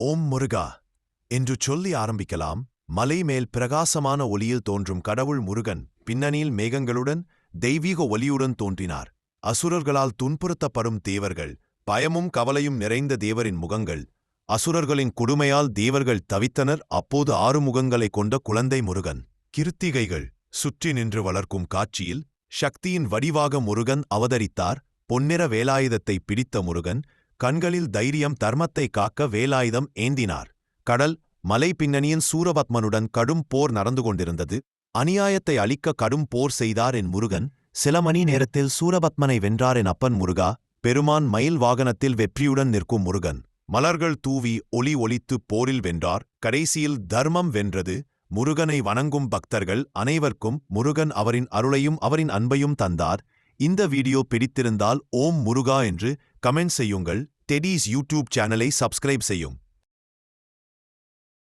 ஓம் முருகா என்று சொல்லி ஆரம்பிக்கலாம். மலை மேல் பிரகாசமான ஒளியில் தோன்றும் கடவுள் முருகன் பின்னணியில் மேகங்களுடன் தெய்வீக ஒளியுடன் தோன்றினார். அசுரர்களால் துன்புறுத்தப்படும் தேவர்கள், பயமும் கவலையும் நிறைந்த தேவரின் முகங்கள். அசுரர்களின் கொடுமையால் தேவர்கள் தவித்தனர். அப்போது 6 முகங்களைக் கொண்ட குழந்தை முருகன் கிருத்திகைகள் சுற்றி நின்று வளர்க்கும் காட்சியில் சக்தியின் வடிவாக முருகன் அவதரித்தார். பொன்னிற வேலாயுதத்தை பிடித்த முருகன் கண்களில் தைரியம், தர்மத்தை காக்க வேலாயுதம் ஏந்தினார். கடல், மலை பின்னணியின் சூரபத்மனுடன் கடும் போர் நடந்து கொண்டிருந்தது. அநியாயத்தை அழிக்க கடும் போர் செய்தார் என் முருகன். சில மணி நேரத்தில் சூரபத்மனை வென்றார் என் அப்பன் முருகா. பெருமான் மயில் வாகனத்தில் வெற்றியுடன் நிற்கும் முருகன் மலர்கள் தூவி ஒளி ஒளித்து போரில் வென்றார். கடைசியில் தர்மம் வென்றது. முருகனை வணங்கும் பக்தர்கள் அனைவருக்கும் முருகன் அவரின் அருளையும் அவரின் அன்பையும் தந்தார். இந்த வீடியோ பிடித்திருந்தால் ஓம் முருகா என்று கமெண்ட் செய்யுங்கள். டெடிஸ் யூடியூப் சேனலை சப்ஸ்கிரைப் செய்யும்.